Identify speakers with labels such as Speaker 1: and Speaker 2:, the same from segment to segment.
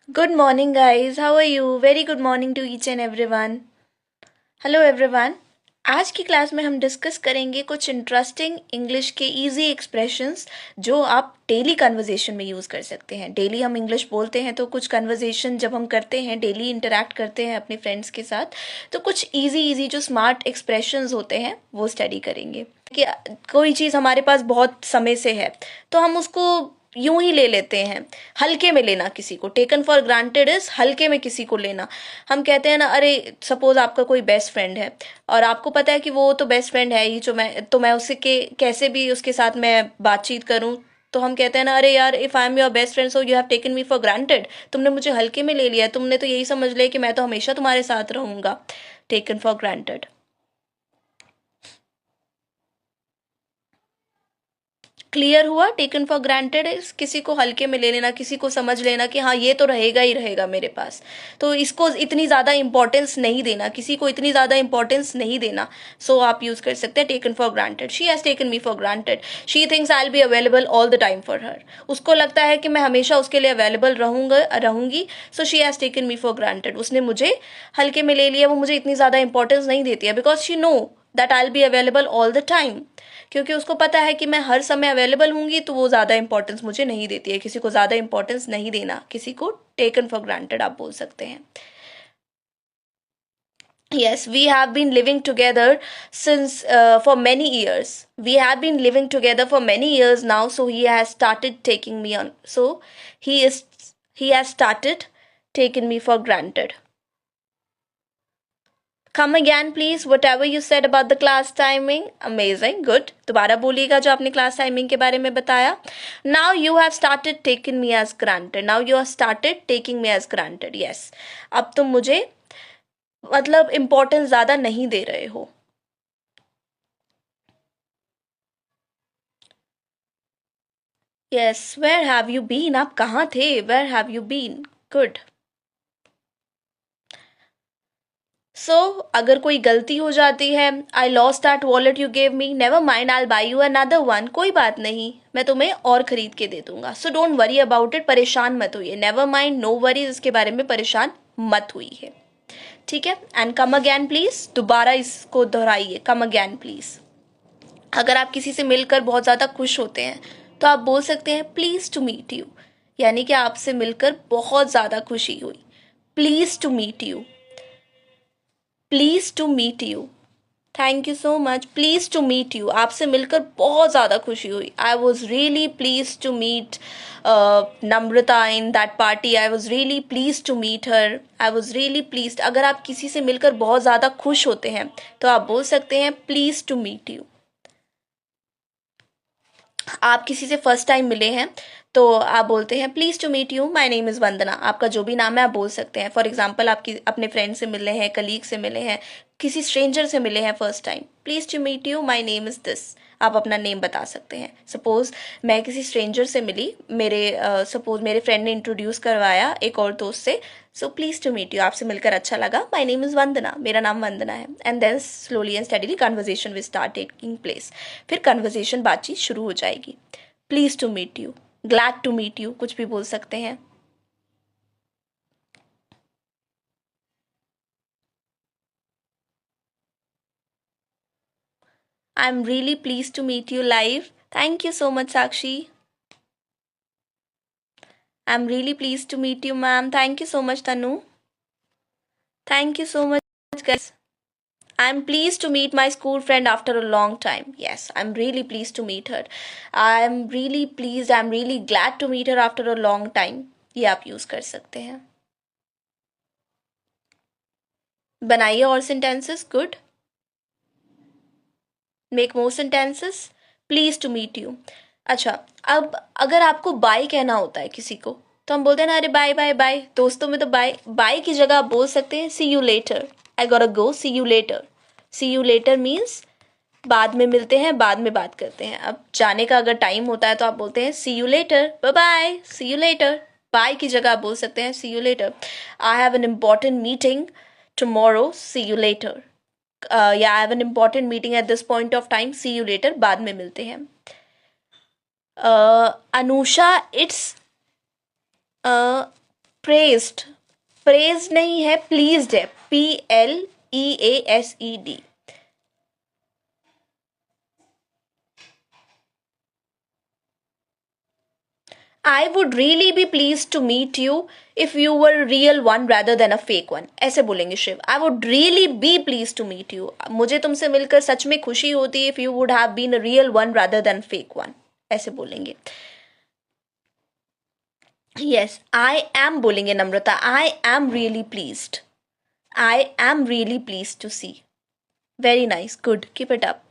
Speaker 1: Good morning, guys. How are you? Very good morning to each and everyone. Hello everyone. आज की class में हम discuss करेंगे कुछ इंटरेस्टिंग इंग्लिश के इजी एक्सप्रेशंस जो आप डेली कन्वर्जेशन में यूज़ कर सकते हैं। डेली हम इंग्लिश बोलते हैं तो कुछ कन्वर्जेशन जब हम करते हैं, डेली इंटरेक्ट करते हैं अपने फ्रेंड्स के साथ, तो कुछ इजी इजी जो स्मार्ट एक्सप्रेशंस होते हैं वो स्टडी करेंगे कि कोई चीज़ हमारे पास बहुत समय से है तो हम उसको यूं ही ले लेते हैं। हल्के में लेना, किसी को टेकन फॉर ग्रांटेड इज हल्के में किसी को लेना। हम कहते हैं ना, अरे सपोज आपका कोई बेस्ट फ्रेंड है और आपको पता है कि वो तो बेस्ट फ्रेंड है ही, जो मैं उससे के कैसे भी उसके साथ मैं बातचीत करूं, तो हम कहते हैं ना, अरे यार if I am your best friend so you have taken me for granted. तुमने मुझे हल्के में ले लिया, तुमने तो यही समझ लिया कि मैं तो हमेशा तुम्हारे साथ रहूंगा। Taken for granted. क्लियर हुआ? टेकन फॉर ग्रांटेड इज किसी को हल्के में ले लेना, किसी को समझ लेना कि हाँ ये तो रहेगा ही रहेगा मेरे पास, तो इसको इतनी ज़्यादा इंपॉर्टेंस नहीं देना, किसी को इतनी ज़्यादा इंपॉर्टेंस नहीं देना। सो आप यूज़ कर सकते हैं taken for granted. She has taken me for granted. She thinks I will be available all the time for her. उसको लगता है कि मैं हमेशा उसके लिए अवेलेबल रहूंगी। So she has taken me for granted. उसने मुझे हल्के में ले लिया, वो मुझे इतनी ज़्यादा इंपॉर्टेंस नहीं देती है, because she know that I will be available all the time. क्योंकि उसको पता है कि मैं हर समय अवेलेबल होंगी, तो वो ज़्यादा इंपॉर्टेंस मुझे नहीं देती है। किसी को ज़्यादा इंपॉर्टेंस नहीं देना, किसी को टेकन फॉर ग्रांटेड आप बोल सकते हैं। Yes, we have been living together since for many years. We have been living together for many years now, so he has started taking me on. So he is he has started taking me for granted. Come again, please. Whatever you said about the class timing, amazing, good. दोबारा बोलिएगा जो आपने class timing के बारे में बताया. Now you have started taking me as granted. Now you have started taking me as granted. Yes. अब तुम मुझे मतलब इम्पोर्टेंस ज्यादा नहीं दे रहे हो. Yes. Where have you been? आप कहाँ थे? Where have you been? Good. सो अगर कोई गलती हो जाती है, I lost that wallet you gave me, never mind, I by you another one, कोई बात नहीं, मैं तुम्हें और खरीद के दे दूंगा. So don't worry about it, परेशान मत होइए. नेवर माइंड, नो वरीज, इसके बारे में परेशान मत हुई है. ठीक है. एंड कम अगैन प्लीज, दोबारा इसको दोहराइए. कम अगैन प्लीज. अगर आप किसी से मिलकर बहुत ज़्यादा खुश होते हैं तो आप बोल सकते हैं प्लीज टू मीट यू, यानी कि आपसे मिलकर बहुत ज़्यादा खुशी हुई. Pleased to meet you. Pleased to meet you. Thank you so much. Pleased to meet you, आपसे मिलकर बहुत ज़्यादा खुशी हुई. I was really pleased to meet Namrata in that party. I was really pleased to meet her. I was really pleased. अगर आप किसी से मिलकर बहुत ज़्यादा खुश होते हैं तो आप बोल सकते हैं प्लीज टू मीट यू. आप किसी से फर्स्ट टाइम मिले हैं तो आप बोलते हैं pleased to meet you, my name is Vandana. आपका जो भी नाम है आप बोल सकते हैं. फॉर एग्जांपल, आप अपने फ्रेंड से मिले हैं, कलीग से मिले हैं, किसी स्ट्रेंजर से मिले हैं first time, pleased to meet you, my name is this. आप अपना नेम बता सकते हैं. सपोज मैं किसी स्ट्रेंजर से मिली, सपोज मेरे फ्रेंड ने इंट्रोड्यूस करवाया एक और दोस्त से. So pleased to meet you, आपसे मिलकर अच्छा लगा, माई नेम इज़ वंदना, मेरा नाम वंदना है. And then slowly and steadily conversation will start taking place. फिर कन्वर्जेशन, बातचीत शुरू हो जाएगी. Pleased to meet you, glad to meet you, कुछ भी बोल सकते हैं. I am really pleased to meet you live. Thank you so much Sakshi. I am really pleased to meet you ma'am. Thank you so much Tanu. Thank you so much guys. I'm pleased to meet my school friend after a long time. Yes, I'm really pleased to meet her. I'm really pleased, I'm really glad to meet her after a long time. ये आप use कर सकते हैं. बनाइए और sentences. Good. Make more sentences. Pleased to meet you. अच्छा, अब अगर आपको बाय कहना होता है किसी को, तो हम बोलते हैं ना, अरे बाय बाय बाय. दोस्तों में तो बाय बाय की जगह आप बोल सकते हैं see you later. I got go, see you later. See you later means बाद में मिलते हैं, बाद में बात करते हैं. अब जाने का अगर टाइम होता है तो आप बोलते हैं see you later, bye bye, see you later. Bye की जगह आप बोल सकते हैं see you later. I have an important meeting tomorrow, see you later. या I have an important meeting at this point of time, see you later, बाद में मिलते हैं. अनुषा, इट्स प्रेस्ड, प्रेज नहीं है, प्लीज्ड है, PLEASED. I would really be pleased to meet you if you were a real one rather than a fake one. ऐसे बोलेंगे Shiv. I would really be pleased to meet you. मुझे तुमसे मिलकर सच में खुशी होती if you would have been a real one rather than fake one. ऐसे बोलेंगे. Yes, I am बोलेंगे नम्रता. I am really pleased. I am really pleased to see. Very nice. Good. Keep it up.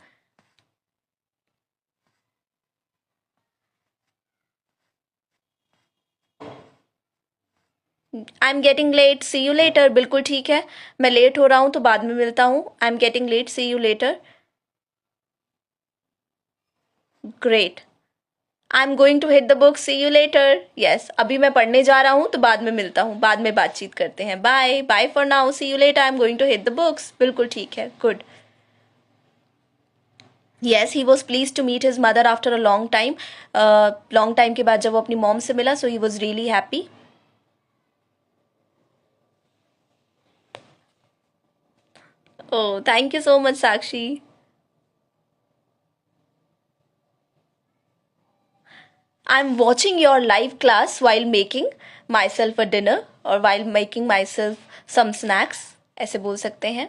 Speaker 1: I am getting late, see you later. बिल्कुल ठीक है, मैं late हो रहा हूँ तो बाद में मिलता हूँ. I am getting late, see you later. Great. I am going to hit the book, see you later. Yes, अभी मैं पढ़ने जा रहा हूँ तो बाद में मिलता हूँ, बाद में बातचीत करते हैं. Bye bye for now, see you later. I am going to hit the books. बिल्कुल ठीक है. Good. Yes, he was pleased to meet his mother after a long time. Long time के बाद जब वो अपनी मॉम से मिला, so he was really happy. Oh, thank you so much, Sakshi. I'm watching your live class while making myself a dinner or while making myself some snacks. ऐसे बोल सकते हैं.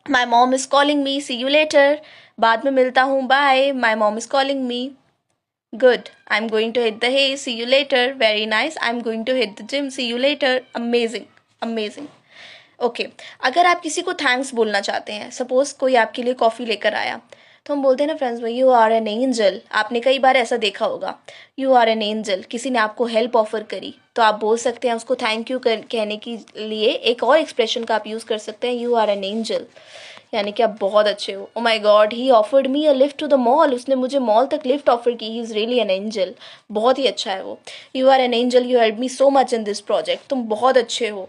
Speaker 1: My mom is calling me. See you later. बाद में मिलता हूँ. Bye. My mom is calling me. Good. I'm going to hit the hay. See you later. Very nice. I'm going to hit the gym. See you later. Amazing. Amazing. Okay अगर आप किसी को thanks बोलना चाहते हैं, suppose कोई आपके लिए कॉफ़ी लेकर आया, तो हम बोलते हैं ना फ्रेंड्स, भाई यू आर एन एंजल. आपने कई बार ऐसा देखा होगा, यू आर एन एंजल. किसी ने आपको हेल्प ऑफर करी तो आप बोल सकते हैं उसको थैंक यू कहने के लिए एक और एक्सप्रेशन का आप यूज़ कर सकते हैं, यू आर एन एंजल. यानी कि आप बहुत अच्छे हो. Oh my God, he offered me a lift to the mall. उसने मुझे मॉल तक लिफ्ट ऑफर की. He is really an angel. बहुत ही अच्छा है वो. You are an angel, you help me so much in this project. तुम बहुत अच्छे हो.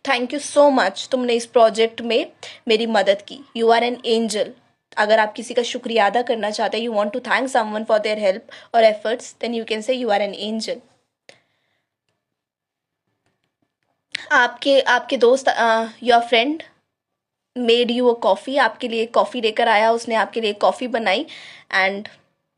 Speaker 1: थैंक यू सो मच, तुमने इस प्रोजेक्ट में मेरी मदद की. You are an angel. अगर आप किसी का शुक्रिया अदा करना चाहते हैं, you want to thank someone for their help और efforts, then you can say you are an angel. आपके आपके दोस्त, your friend made you a coffee. आपके लिए कॉफ़ी लेकर आया, उसने आपके लिए कॉफ़ी बनाई एंड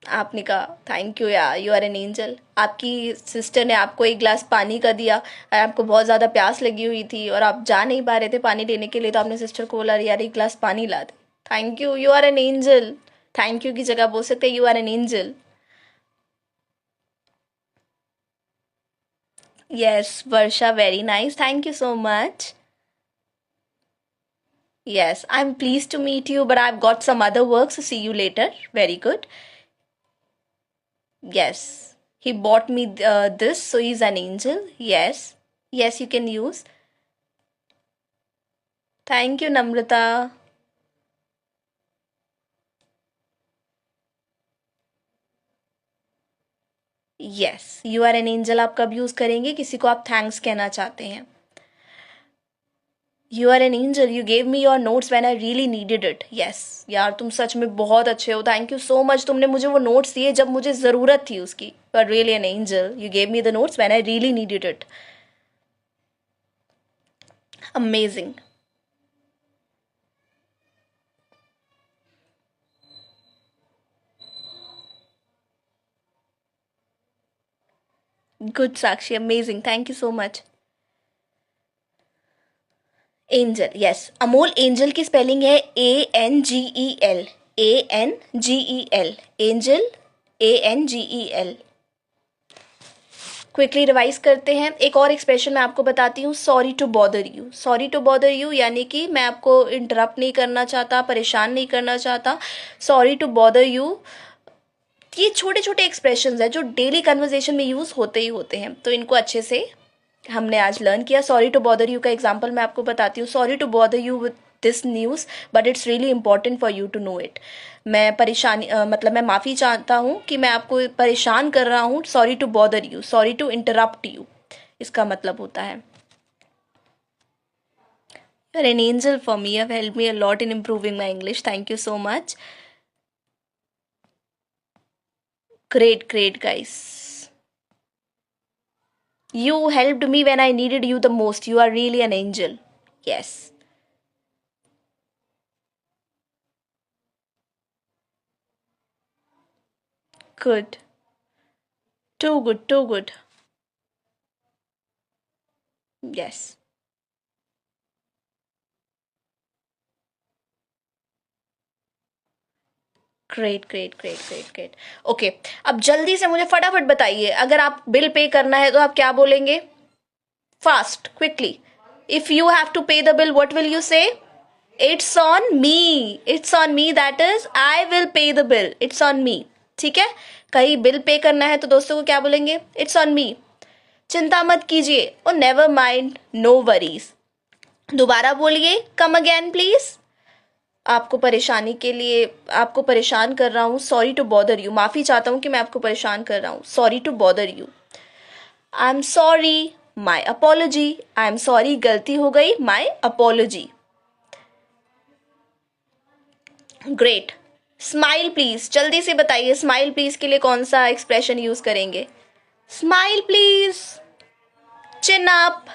Speaker 1: आपने कहा थैंक यू या यू आर एन एंजल. आपकी सिस्टर ने आपको एक ग्लास पानी का दिया और आपको बहुत ज़्यादा प्यास लगी हुई थी और आप जा नहीं पा रहे थे पानी लेने के लिए, तो आपने सिस्टर को बोला यार एक ग्लास पानी ला दे. Thank you are an angel. Thank you की जगह बोल सकते हैं you are an angel. Yes Varsha, very nice. Thank you so much. Yes, I'm pleased to meet you, but I've got some other work, so see you later. Very good. Yes, he bought me this, so he's an angel. Yes, yes, you can use. Thank you, Namrata. Yes, you are an angel. आप कब use करेंगे किसी को आप thanks कहना चाहते हैं. You are an angel, you gave me your notes when I really needed it. Yes यार, तुम सच में बहुत अच्छे हो. थैंक यू सो मच, तुमने मुझे वो नोट्स दिए जब मुझे ज़रूरत थी उसकी. You are really an angel. You gave me the notes when I really needed it. Amazing. Good Sakshi, amazing. Thank you so much. Angel, yes. Amol, angel की स्पेलिंग है ANGEL. ANGEL. Angel, ANGEL. Quickly revise करते हैं. एक और expression मैं आपको बताती हूँ, sorry to bother you. Sorry to bother you यानी कि मैं आपको इंटरप्ट नहीं करना चाहता, परेशान नहीं करना चाहता. Sorry to bother you. ये छोटे छोटे एक्सप्रेशंस हैं जो डेली कन्वर्जेशन में यूज़ होते ही होते हैं, तो इनको अच्छे से हमने आज लर्न किया. सॉरी टू बॉदर यू का एग्जाम्पल मैं आपको बताती हूँ. Sorry to bother you with this news, but it's really important for you to know it. मैं परेशानी मतलब मैं माफ़ी चाहता हूँ कि मैं आपको परेशान कर रहा हूँ. Sorry to bother you, sorry to interrupt you, इसका मतलब होता है. You are an angel for me. Have help me a lot in improving my English. Thank you so much. Great great guys. You helped me when I needed you the most. You are really an angel. Yes. Good. Too good, too good. Yes. Great great great great great. Okay, अब जल्दी से मुझे फटाफट बताइए, अगर आप bill pay करना है तो आप क्या बोलेंगे? Fast, quickly. If you have to pay the bill, what will you say? It's on me. It's on me, that is I will pay the bill. It's on me. ठीक है, कहीं bill pay करना है तो दोस्तों को क्या बोलेंगे? इट्स ऑन मी। चिंता मत कीजिए, ओ नेवर माइंड, नो वरीज। दोबारा बोलिए, कम अगेन प्लीज। आपको परेशानी के लिए, आपको परेशान कर रहा हूँ, सॉरी टू बॉदर यू, माफ़ी चाहता हूँ कि मैं आपको परेशान कर रहा हूँ, sorry to bother you. I am sorry, my apology. I am sorry, गलती हो गई, my apology. Great. Smile please, जल्दी से बताइए, स्माइल प्लीज के लिए कौन सा एक्सप्रेशन यूज करेंगे? Smile please, chin up.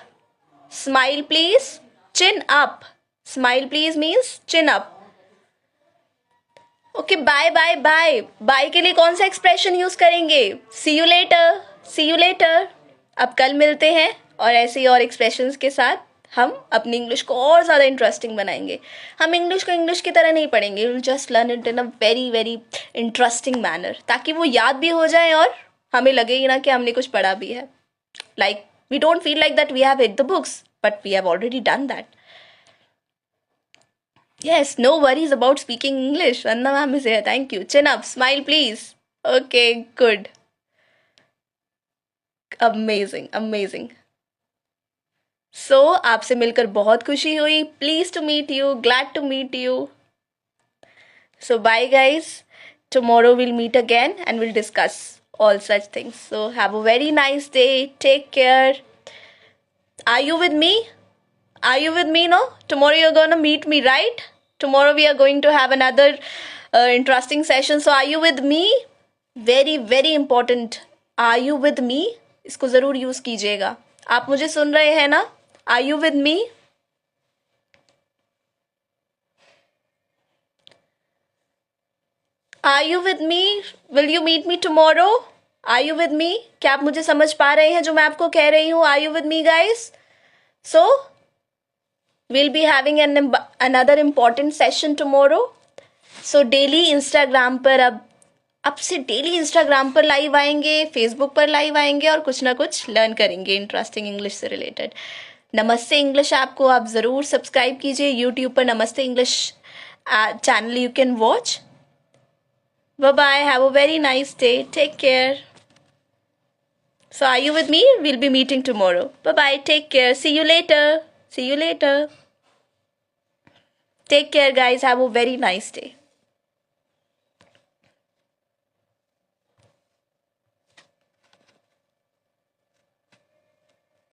Speaker 1: Smile please, chin up. Smile please means chin up. Okay, bye bye bye. Bye के लिए कौन सा एक्सप्रेशन यूज करेंगे? See you later. See you later. अब कल मिलते हैं और ऐसे ही और एक्सप्रेशंस के साथ हम अपनी इंग्लिश को और ज़्यादा इंटरेस्टिंग बनाएंगे। हम इंग्लिश को इंग्लिश की तरह नहीं पढ़ेंगे, will just learn it in a very very interesting manner, ताकि वो याद भी हो जाए और हमें लगे ही ना कि हमने कुछ पढ़ा भी है। Like we don't feel like that we have hit the books, but we have already done that. Yes, no worries about speaking English. Vanna ma'am is here. Thank you. Chin up. Smile, please. Okay, good. Amazing, amazing. So, आपसे मिलकर बहुत खुशी हुई. Pleased to meet you. Glad to meet you. So, bye guys. Tomorrow we'll meet again and we'll discuss all such things. So, have a very nice day. Take care. Are you with me? Are you with me? No? Tomorrow you're gonna meet me, right? Tomorrow we are going to have another interesting session. So are you with me? Very very important. Are you with me? इसको जरूर use कीजिएगा। आप मुझे सुन रहे हैं ना? Are you with me? Are you with me? Will you meet me tomorrow? Are you with me? क्या आप मुझे समझ पा रहे हैं जो मैं आपको कह रही हूँ? Are you with me guys? So we'll be having another important session tomorrow. So daily Instagram पर अब से डेली इंस्टाग्राम पर लाइव आएंगे, फेसबुक पर लाइव आएंगे और कुछ ना कुछ लर्न करेंगे इंटरेस्टिंग इंग्लिश से रिलेटेड। नमस्ते इंग्लिश ऐप को आप ज़रूर सब्सक्राइब कीजिए। यूट्यूब पर Namaste English channel you can watch. Bye bye, have a very nice day, take care. So are you with me? We'll be meeting tomorrow. Bye bye, take care, see you later. See you later. Take care guys, have a very nice day.